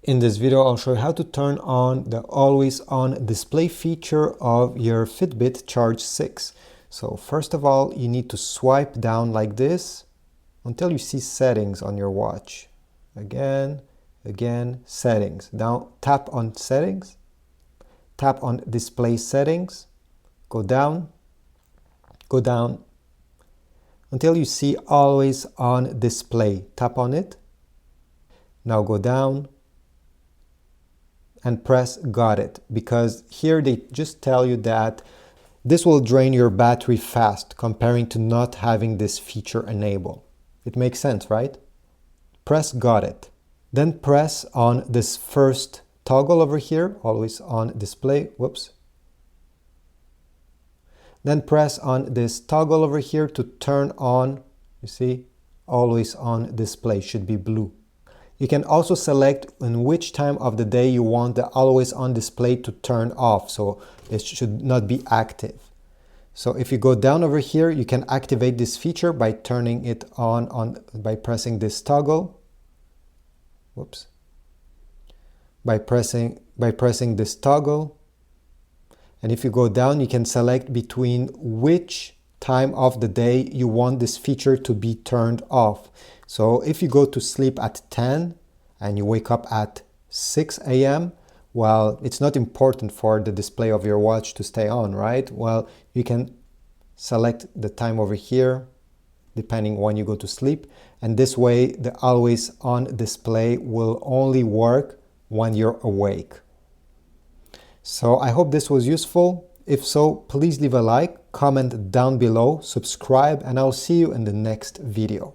In this video, I'll show you how to turn on the always on display feature of your Fitbit Charge 6. So first of all, you need to swipe down like this until you see settings on your watch. Again, settings. Down, tap on settings, tap on display settings, go down until you see always on display. Tap on it. Now go down and press got it, because here they just tell you that this will drain your battery fast comparing to not having this feature enabled. It makes sense, right? Press got it. Then press on this first toggle over here, always on display. Whoops. Then press on this toggle over here to turn on, you see, always on display, should be blue. You can also select in which time of the day you want the always on display to turn off, so it should not be active. So if you go down over here, you can activate this feature by turning it on by pressing this toggle. Whoops. By pressing this toggle. And if you go down, you can select between which time of the day you want this feature to be turned off. So if you go to sleep at 10 and you wake up at 6 a.m., well, it's not important for the display of your watch to stay on, right? Well, you can select the time over here, depending when you go to sleep. And this way, the always on display will only work when you're awake. So I hope this was useful. If so, please leave a like, comment down below, subscribe, and I'll see you in the next video.